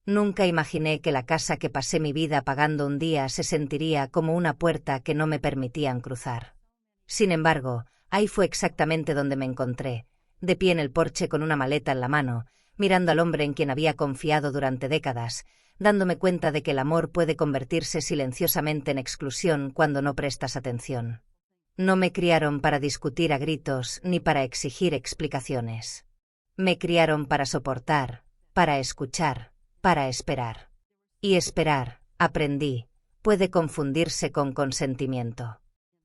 Nunca imaginé que la casa que pasé mi vida pagando un día se sentiría como una puerta que no me permitían cruzar. Sin embargo, ahí fue exactamente donde me encontré, de pie en el porche con una maleta en la mano, mirando al hombre en quien había confiado durante décadas, dándome cuenta de que el amor puede convertirse silenciosamente en exclusión cuando no prestas atención. No me criaron para discutir a gritos ni para exigir explicaciones. Me criaron para soportar, para escuchar, para esperar. Y esperar, aprendí, puede confundirse con consentimiento.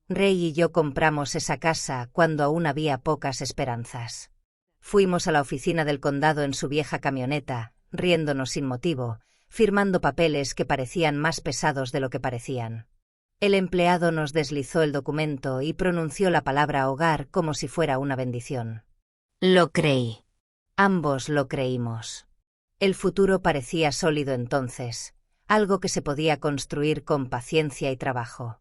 Ray y yo compramos esa casa cuando aún había pocas esperanzas. Fuimos a la oficina del condado en su vieja camioneta, riéndonos sin motivo, firmando papeles que parecían más pesados de lo que parecían. El empleado nos deslizó el documento y pronunció la palabra hogar como si fuera una bendición. Lo creí. Ambos lo creímos. El futuro parecía sólido entonces, algo que se podía construir con paciencia y trabajo.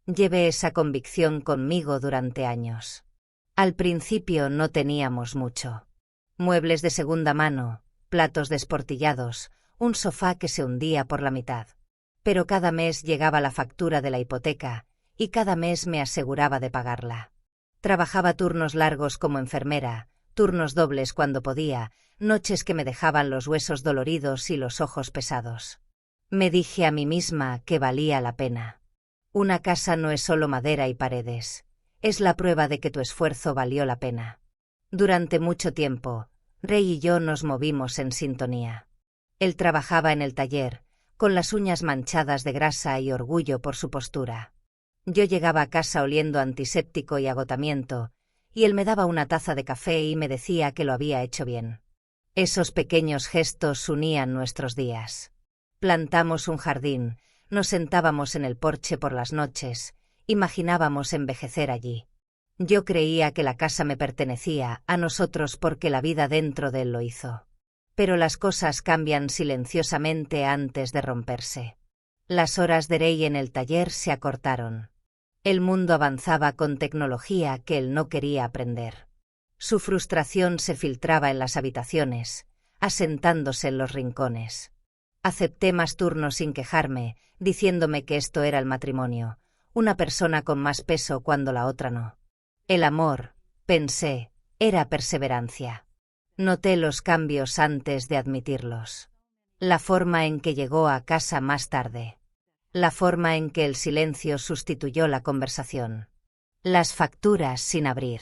Llevé esa convicción conmigo durante años. Al principio no teníamos mucho. Muebles de segunda mano, platos desportillados, un sofá que se hundía por la mitad. Pero cada mes llegaba la factura de la hipoteca, y cada mes me aseguraba de pagarla. Trabajaba turnos largos como enfermera, turnos dobles cuando podía, noches que me dejaban los huesos doloridos y los ojos pesados. Me dije a mí misma que valía la pena. Una casa no es solo madera y paredes, es la prueba de que tu esfuerzo valió la pena. Durante mucho tiempo, Ray y yo nos movimos en sintonía. Él trabajaba en el taller, con las uñas manchadas de grasa y orgullo por su postura. Yo llegaba a casa oliendo antiséptico y agotamiento, y él me daba una taza de café y me decía que lo había hecho bien. Esos pequeños gestos unían nuestros días. Plantamos un jardín, nos sentábamos en el porche por las noches, imaginábamos envejecer allí. Yo creía que la casa me pertenecía a nosotros porque la vida dentro de él lo hizo. Pero las cosas cambian silenciosamente antes de romperse. Las horas de Ray en el taller se acortaron. El mundo avanzaba con tecnología que él no quería aprender. Su frustración se filtraba en las habitaciones, asentándose en los rincones. Acepté más turnos sin quejarme, diciéndome que esto era el matrimonio, una persona con más peso cuando la otra no. El amor, pensé, era perseverancia. Noté los cambios antes de admitirlos. La forma en que llegó a casa más tarde. La forma en que el silencio sustituyó la conversación. Las facturas sin abrir.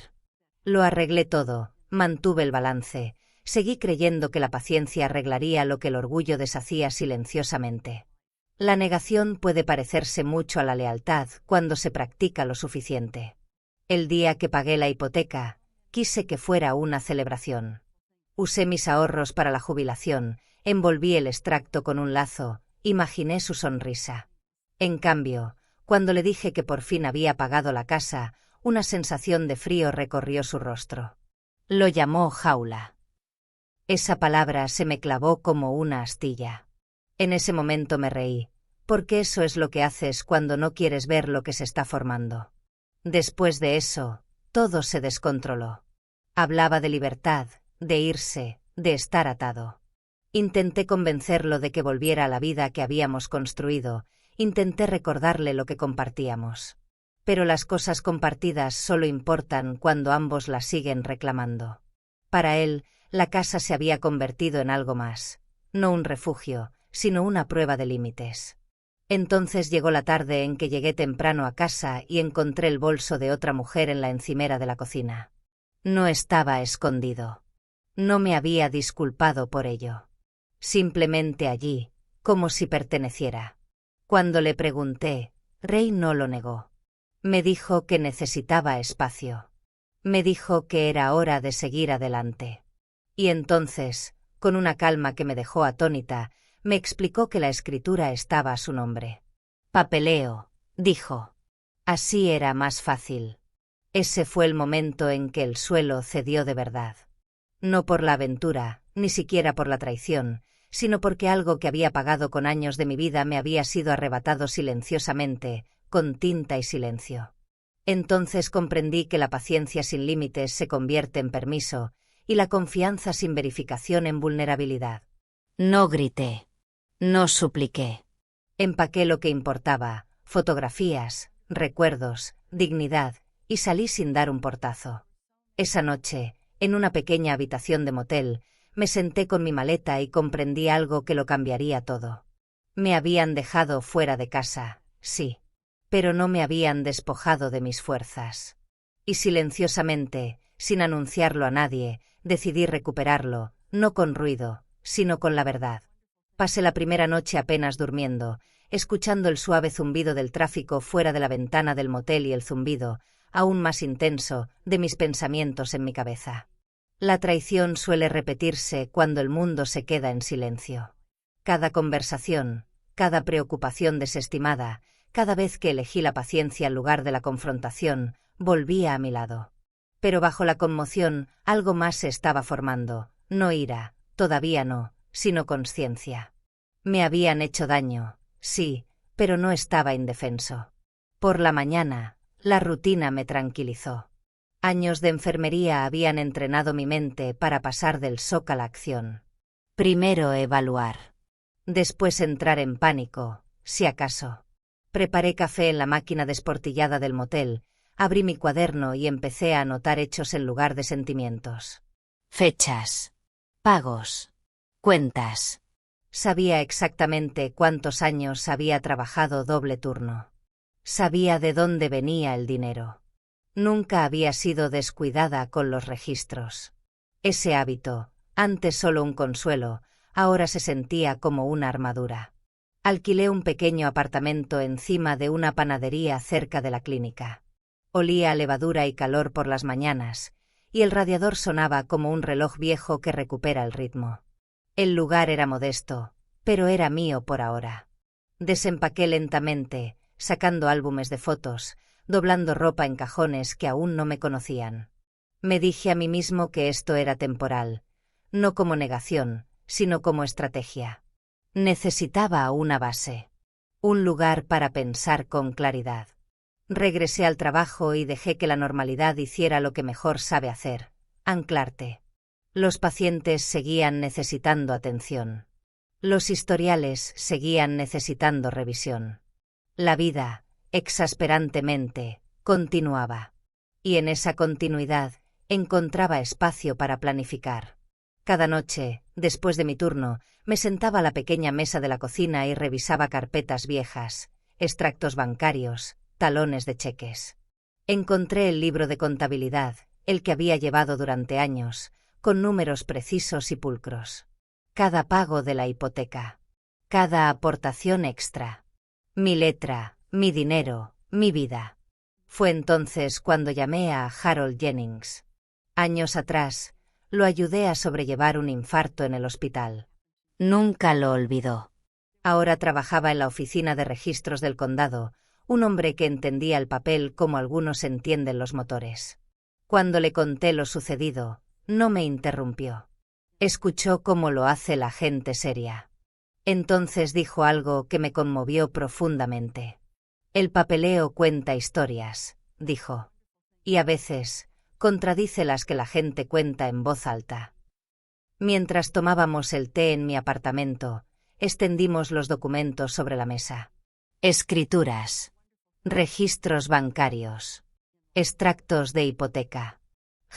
Lo arreglé todo, mantuve el balance, seguí creyendo que la paciencia arreglaría lo que el orgullo deshacía silenciosamente. La negación puede parecerse mucho a la lealtad cuando se practica lo suficiente. El día que pagué la hipoteca, quise que fuera una celebración. Usé mis ahorros para la jubilación, envolví el extracto con un lazo, imaginé su sonrisa. En cambio, cuando le dije que por fin había pagado la casa, una sensación de frío recorrió su rostro. Lo llamó jaula. Esa palabra se me clavó como una astilla. En ese momento me reí, porque eso es lo que haces cuando no quieres ver lo que se está formando. Después de eso, todo se descontroló. Hablaba de libertad, de irse, de estar atado. Intenté convencerlo de que volviera a la vida que habíamos construido, intenté recordarle lo que compartíamos. Pero las cosas compartidas solo importan cuando ambos las siguen reclamando. Para él, la casa se había convertido en algo más, no un refugio, sino una prueba de límites. Entonces llegó la tarde en que llegué temprano a casa y encontré el bolso de otra mujer en la encimera de la cocina. No estaba escondido. No me había disculpado por ello. Simplemente allí, como si perteneciera. Cuando le pregunté, Ray no lo negó. Me dijo que necesitaba espacio. Me dijo que era hora de seguir adelante. Y entonces, con una calma que me dejó atónita, me explicó que la escritura estaba a su nombre. Papeleo, dijo. Así era más fácil. Ese fue el momento en que el suelo cedió de verdad. No por la aventura, ni siquiera por la traición, sino porque algo que había pagado con años de mi vida me había sido arrebatado silenciosamente, con tinta y silencio. Entonces comprendí que la paciencia sin límites se convierte en permiso, y la confianza sin verificación en vulnerabilidad. No grité. No supliqué. Empaqué lo que importaba, fotografías, recuerdos, dignidad, y salí sin dar un portazo. Esa noche, en una pequeña habitación de motel, me senté con mi maleta y comprendí algo que lo cambiaría todo. Me habían dejado fuera de casa, sí, pero no me habían despojado de mis fuerzas. Y silenciosamente, sin anunciarlo a nadie, decidí recuperarlo, no con ruido, sino con la verdad. Pasé la primera noche apenas durmiendo, escuchando el suave zumbido del tráfico fuera de la ventana del motel y el zumbido, aún más intenso, de mis pensamientos en mi cabeza. La traición suele repetirse cuando el mundo se queda en silencio. Cada conversación, cada preocupación desestimada, cada vez que elegí la paciencia en lugar de la confrontación, volvía a mi lado. Pero bajo la conmoción, algo más se estaba formando, no ira, todavía no, sino conciencia. Me habían hecho daño, sí, pero no estaba indefenso. Por la mañana, la rutina me tranquilizó. Años de enfermería habían entrenado mi mente para pasar del shock a la acción. Primero evaluar. Después entrar en pánico, si acaso. Preparé café en la máquina desportillada del motel, abrí mi cuaderno y empecé a anotar hechos en lugar de sentimientos. Fechas. Pagos. Cuentas. Sabía exactamente cuántos años había trabajado doble turno. Sabía de dónde venía el dinero. Nunca había sido descuidada con los registros. Ese hábito, antes solo un consuelo, ahora se sentía como una armadura. Alquilé un pequeño apartamento encima de una panadería cerca de la clínica. Olía a levadura y calor por las mañanas, y el radiador sonaba como un reloj viejo que recupera el ritmo. El lugar era modesto, pero era mío por ahora. Desempaqué lentamente, sacando álbumes de fotos, doblando ropa en cajones que aún no me conocían. Me dije a mí mismo que esto era temporal, no como negación, sino como estrategia. Necesitaba una base, un lugar para pensar con claridad. Regresé al trabajo y dejé que la normalidad hiciera lo que mejor sabe hacer, anclarte. Los pacientes seguían necesitando atención. Los historiales seguían necesitando revisión. La vida, exasperantemente, continuaba. Y en esa continuidad, encontraba espacio para planificar. Cada noche, después de mi turno, me sentaba a la pequeña mesa de la cocina y revisaba carpetas viejas, extractos bancarios, talones de cheques. Encontré el libro de contabilidad, el que había llevado durante años, con números precisos y pulcros. Cada pago de la hipoteca. Cada aportación extra. Mi letra, mi dinero, mi vida. Fue entonces cuando llamé a Harold Jennings. Años atrás, lo ayudé a sobrellevar un infarto en el hospital. Nunca lo olvidó. Ahora trabajaba en la oficina de registros del condado, un hombre que entendía el papel como algunos entienden los motores. Cuando le conté lo sucedido, no me interrumpió. Escuchó como lo hace la gente seria. Entonces dijo algo que me conmovió profundamente. El papeleo cuenta historias, dijo. Y a veces, contradice las que la gente cuenta en voz alta. Mientras tomábamos el té en mi apartamento, extendimos los documentos sobre la mesa. Escrituras. Registros bancarios. Extractos de hipoteca.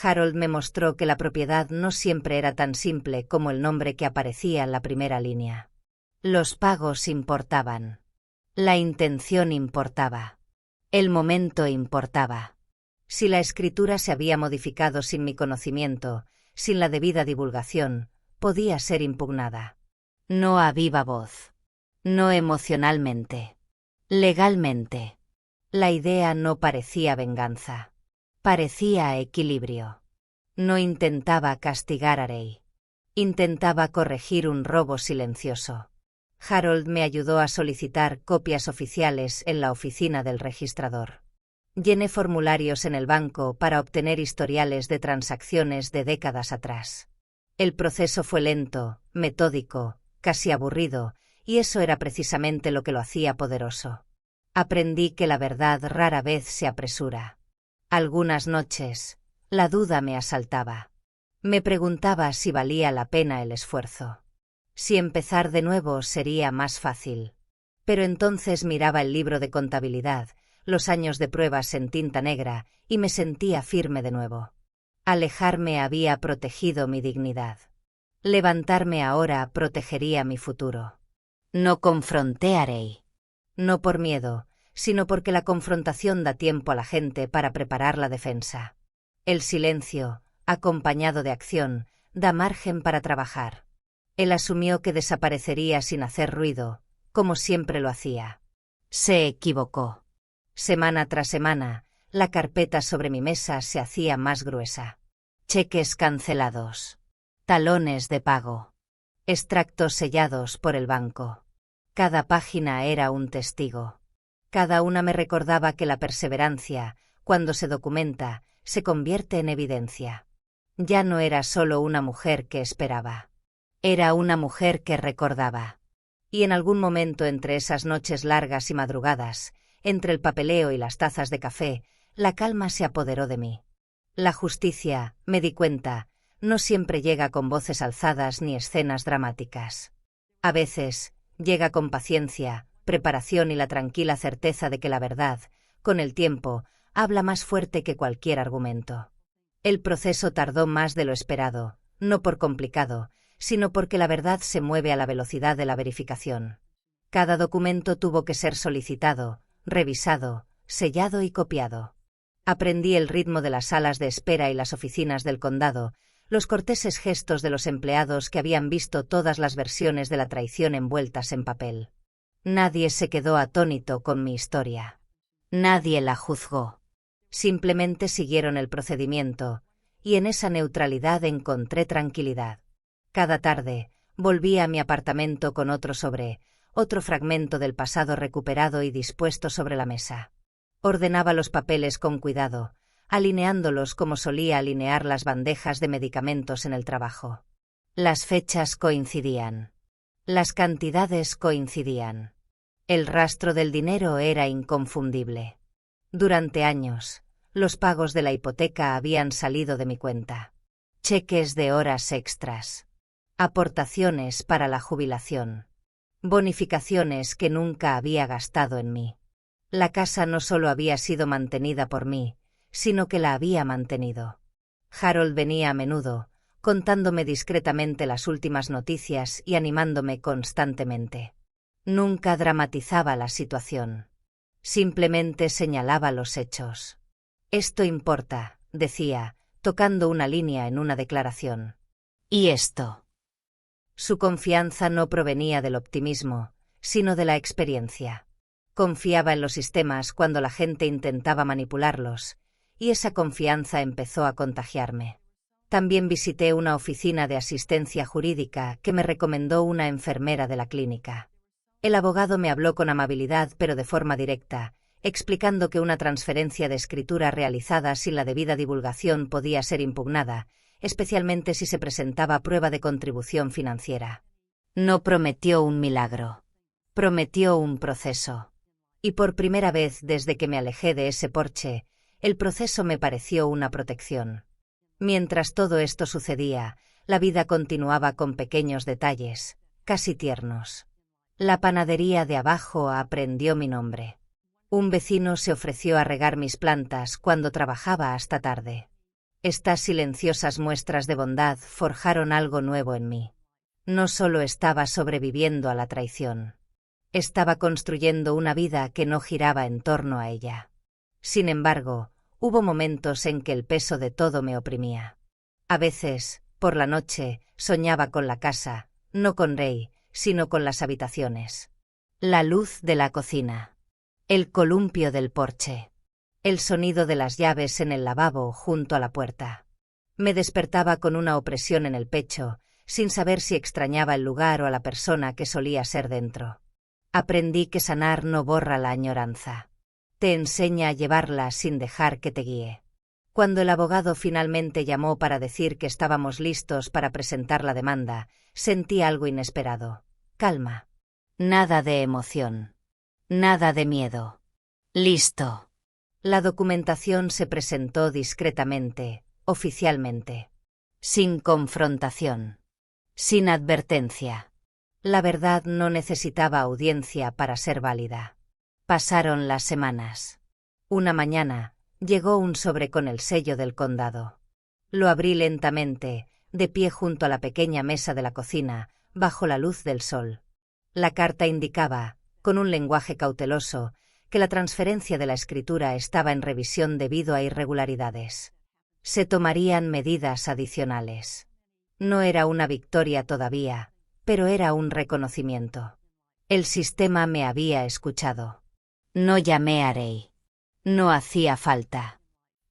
Harold me mostró que la propiedad no siempre era tan simple como el nombre que aparecía en la primera línea. Los pagos importaban. La intención importaba. El momento importaba. Si la escritura se había modificado sin mi conocimiento, sin la debida divulgación, podía ser impugnada. No a viva voz. No emocionalmente. Legalmente. La idea no parecía venganza. Parecía equilibrio. No intentaba castigar a Ray. Intentaba corregir un robo silencioso. Harold me ayudó a solicitar copias oficiales en la oficina del registrador. Llené formularios en el banco para obtener historiales de transacciones de décadas atrás. El proceso fue lento, metódico, casi aburrido, y eso era precisamente lo que lo hacía poderoso. Aprendí que la verdad rara vez se apresura. Algunas noches, la duda me asaltaba. Me preguntaba si valía la pena el esfuerzo. Si empezar de nuevo sería más fácil. Pero entonces miraba el libro de contabilidad, los años de pruebas en tinta negra, y me sentía firme de nuevo. Alejarme había protegido mi dignidad. Levantarme ahora protegería mi futuro. No confronté a Rey. No por miedo, sino porque la confrontación da tiempo a la gente para preparar la defensa. El silencio, acompañado de acción, da margen para trabajar. Él asumió que desaparecería sin hacer ruido, como siempre lo hacía. Se equivocó. Semana tras semana, la carpeta sobre mi mesa se hacía más gruesa. Cheques cancelados. Talones de pago. Extractos sellados por el banco. Cada página era un testigo. Cada una me recordaba que la perseverancia, cuando se documenta, se convierte en evidencia. Ya no era solo una mujer que esperaba. Era una mujer que recordaba. Y en algún momento entre esas noches largas y madrugadas, entre el papeleo y las tazas de café, la calma se apoderó de mí. La justicia, me di cuenta, no siempre llega con voces alzadas ni escenas dramáticas. A veces, llega con paciencia, preparación y la tranquila certeza de que la verdad, con el tiempo, habla más fuerte que cualquier argumento. El proceso tardó más de lo esperado, no por complicado, sino porque la verdad se mueve a la velocidad de la verificación. Cada documento tuvo que ser solicitado, revisado, sellado y copiado. Aprendí el ritmo de las salas de espera y las oficinas del condado, los corteses gestos de los empleados que habían visto todas las versiones de la traición envueltas en papel. Nadie se quedó atónito con mi historia. Nadie la juzgó. Simplemente siguieron el procedimiento, y en esa neutralidad encontré tranquilidad. Cada tarde, volvía a mi apartamento con otro sobre, otro fragmento del pasado recuperado y dispuesto sobre la mesa. Ordenaba los papeles con cuidado, alineándolos como solía alinear las bandejas de medicamentos en el trabajo. Las fechas coincidían. Las cantidades coincidían. El rastro del dinero era inconfundible. Durante años, los pagos de la hipoteca habían salido de mi cuenta. Cheques de horas extras. Aportaciones para la jubilación. Bonificaciones que nunca había gastado en mí. La casa no solo había sido mantenida por mí, sino que la había mantenido. Harold venía a menudo, contándome discretamente las últimas noticias y animándome constantemente. Nunca dramatizaba la situación. Simplemente señalaba los hechos. Esto importa, decía, tocando una línea en una declaración. ¿Y esto? Su confianza no provenía del optimismo, sino de la experiencia. Confiaba en los sistemas cuando la gente intentaba manipularlos, y esa confianza empezó a contagiarme. También visité una oficina de asistencia jurídica que me recomendó una enfermera de la clínica. El abogado me habló con amabilidad pero de forma directa, explicando que una transferencia de escritura realizada sin la debida divulgación podía ser impugnada, especialmente si se presentaba prueba de contribución financiera. No prometió un milagro. Prometió un proceso. Y por primera vez desde que me alejé de ese porche, el proceso me pareció una protección. Mientras todo esto sucedía, la vida continuaba con pequeños detalles, casi tiernos. La panadería de abajo aprendió mi nombre. Un vecino se ofreció a regar mis plantas cuando trabajaba hasta tarde. Estas silenciosas muestras de bondad forjaron algo nuevo en mí. No solo estaba sobreviviendo a la traición. Estaba construyendo una vida que no giraba en torno a ella. Sin embargo, hubo momentos en que el peso de todo me oprimía. A veces, por la noche, soñaba con la casa, no con Rey, sino con las habitaciones. La luz de la cocina. El columpio del porche. El sonido de las llaves en el lavabo junto a la puerta. Me despertaba con una opresión en el pecho, sin saber si extrañaba el lugar o a la persona que solía ser dentro. Aprendí que sanar no borra la añoranza. Te enseña a llevarla sin dejar que te guíe. Cuando el abogado finalmente llamó para decir que estábamos listos para presentar la demanda, sentí algo inesperado. Calma. Nada de emoción. Nada de miedo. Listo. La documentación se presentó discretamente, oficialmente. Sin confrontación. Sin advertencia. La verdad no necesitaba audiencia para ser válida. Pasaron las semanas. Una mañana, llegó un sobre con el sello del condado. Lo abrí lentamente, de pie junto a la pequeña mesa de la cocina, bajo la luz del sol. La carta indicaba, con un lenguaje cauteloso, que la transferencia de la escritura estaba en revisión debido a irregularidades. Se tomarían medidas adicionales. No era una victoria todavía, pero era un reconocimiento. El sistema me había escuchado. No llamé a Ray. No hacía falta.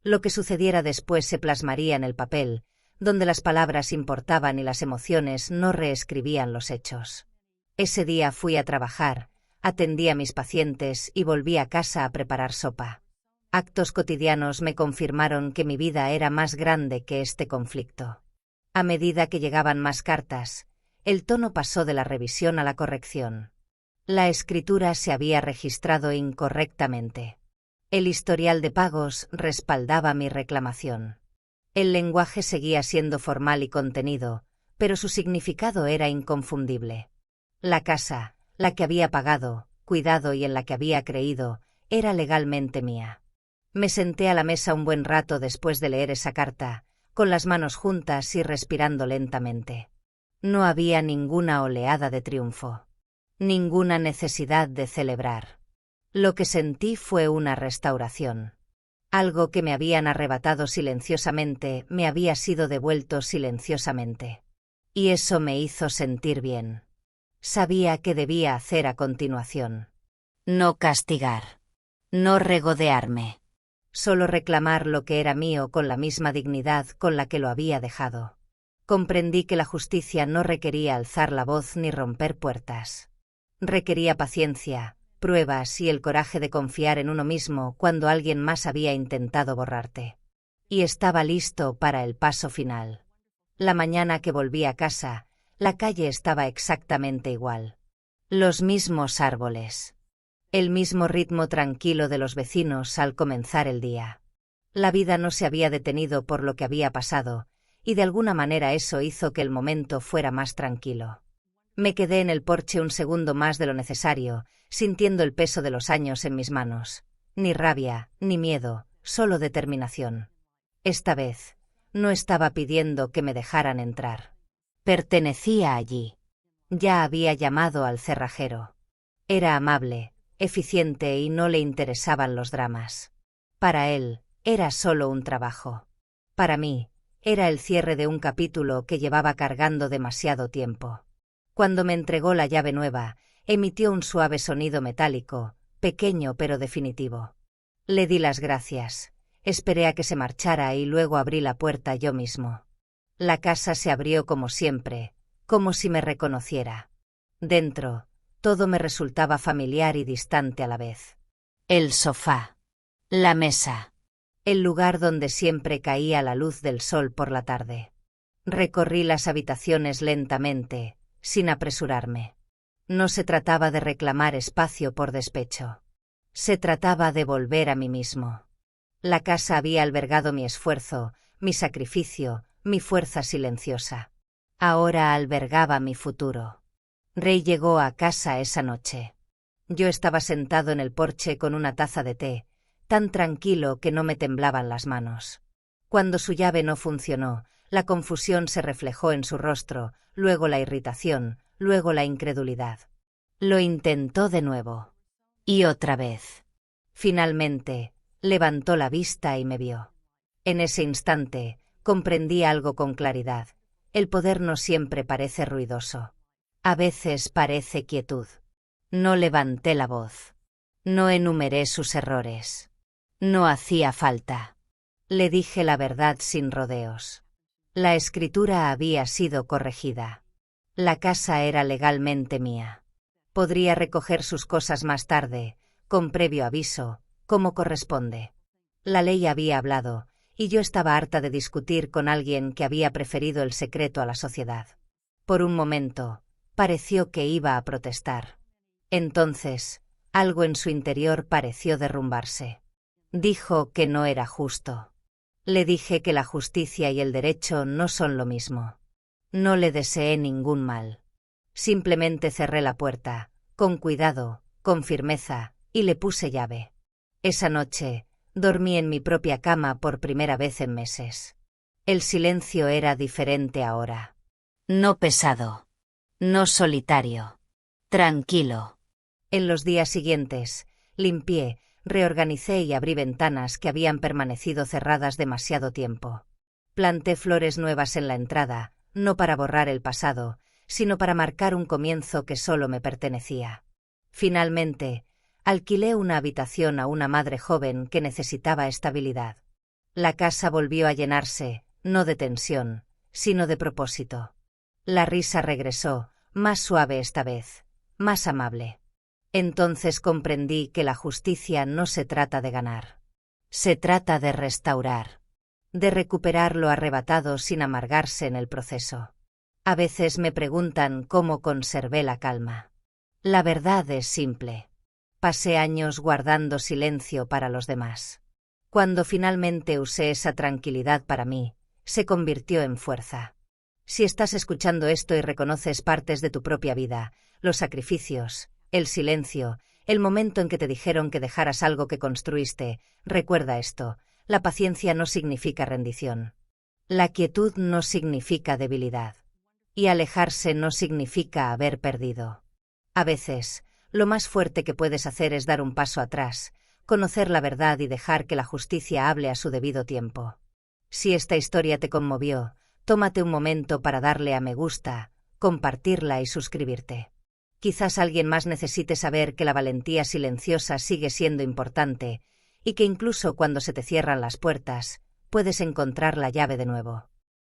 Lo que sucediera después se plasmaría en el papel, donde las palabras importaban y las emociones no reescribían los hechos. Ese día fui a trabajar, atendí a mis pacientes y volví a casa a preparar sopa. Actos cotidianos me confirmaron que mi vida era más grande que este conflicto. A medida que llegaban más cartas, el tono pasó de la revisión a la corrección. La escritura se había registrado incorrectamente. El historial de pagos respaldaba mi reclamación. El lenguaje seguía siendo formal y contenido, pero su significado era inconfundible. La casa, la que había pagado, cuidado y en la que había creído, era legalmente mía. Me senté a la mesa un buen rato después de leer esa carta, con las manos juntas y respirando lentamente. No había ninguna oleada de triunfo. Ninguna necesidad de celebrar. Lo que sentí fue una restauración. Algo que me habían arrebatado silenciosamente me había sido devuelto silenciosamente. Y eso me hizo sentir bien. Sabía qué debía hacer a continuación. No castigar. No regodearme. Solo reclamar lo que era mío con la misma dignidad con la que lo había dejado. Comprendí que la justicia no requería alzar la voz ni romper puertas. Requería paciencia, pruebas y el coraje de confiar en uno mismo cuando alguien más había intentado borrarte. Y estaba listo para el paso final. La mañana que volví a casa, la calle estaba exactamente igual. Los mismos árboles. El mismo ritmo tranquilo de los vecinos al comenzar el día. La vida no se había detenido por lo que había pasado, y de alguna manera eso hizo que el momento fuera más tranquilo. Me quedé en el porche un segundo más de lo necesario, sintiendo el peso de los años en mis manos. Ni rabia, ni miedo, solo determinación. Esta vez, no estaba pidiendo que me dejaran entrar. Pertenecía allí. Ya había llamado al cerrajero. Era amable, eficiente y no le interesaban los dramas. Para él, era solo un trabajo. Para mí, era el cierre de un capítulo que llevaba cargando demasiado tiempo. Cuando me entregó la llave nueva, emitió un suave sonido metálico, pequeño pero definitivo. Le di las gracias, esperé a que se marchara y luego abrí la puerta yo mismo. La casa se abrió como siempre, como si me reconociera. Dentro, todo me resultaba familiar y distante a la vez. El sofá. La mesa. El lugar donde siempre caía la luz del sol por la tarde. Recorrí las habitaciones lentamente, sin apresurarme. No se trataba de reclamar espacio por despecho. Se trataba de volver a mí mismo. La casa había albergado mi esfuerzo, mi sacrificio, mi fuerza silenciosa. Ahora albergaba mi futuro. Ray llegó a casa esa noche. Yo estaba sentado en el porche con una taza de té, tan tranquilo que no me temblaban las manos. Cuando su llave no funcionó, la confusión se reflejó en su rostro, luego la irritación, luego la incredulidad. Lo intentó de nuevo. Y otra vez. Finalmente, levantó la vista y me vio. En ese instante, comprendí algo con claridad. El poder no siempre parece ruidoso. A veces parece quietud. No levanté la voz. No enumeré sus errores. No hacía falta. Le dije la verdad sin rodeos. La escritura había sido corregida. La casa era legalmente mía. Podría recoger sus cosas más tarde, con previo aviso, como corresponde. La ley había hablado, y yo estaba harta de discutir con alguien que había preferido el secreto a la sociedad. Por un momento, pareció que iba a protestar. Entonces, algo en su interior pareció derrumbarse. Dijo que no era justo. Le dije que la justicia y el derecho no son lo mismo. No le deseé ningún mal. Simplemente cerré la puerta, con cuidado, con firmeza, y le puse llave. Esa noche, dormí en mi propia cama por primera vez en meses. El silencio era diferente ahora. No pesado. No solitario. Tranquilo. En los días siguientes, limpié, reorganicé y abrí ventanas que habían permanecido cerradas demasiado tiempo. Planté flores nuevas en la entrada, no para borrar el pasado, sino para marcar un comienzo que solo me pertenecía. Finalmente, alquilé una habitación a una madre joven que necesitaba estabilidad. La casa volvió a llenarse, no de tensión, sino de propósito. La risa regresó, más suave esta vez, más amable. Entonces comprendí que la justicia no se trata de ganar. Se trata de restaurar. De recuperar lo arrebatado sin amargarse en el proceso. A veces me preguntan cómo conservé la calma. La verdad es simple. Pasé años guardando silencio para los demás. Cuando finalmente usé esa tranquilidad para mí, se convirtió en fuerza. Si estás escuchando esto y reconoces partes de tu propia vida, los sacrificios, el silencio, el momento en que te dijeron que dejaras algo que construiste, recuerda esto, la paciencia no significa rendición. La quietud no significa debilidad. Y alejarse no significa haber perdido. A veces, lo más fuerte que puedes hacer es dar un paso atrás, conocer la verdad y dejar que la justicia hable a su debido tiempo. Si esta historia te conmovió, tómate un momento para darle a me gusta, compartirla y suscribirte. Quizás alguien más necesite saber que la valentía silenciosa sigue siendo importante y que incluso cuando se te cierran las puertas, puedes encontrar la llave de nuevo.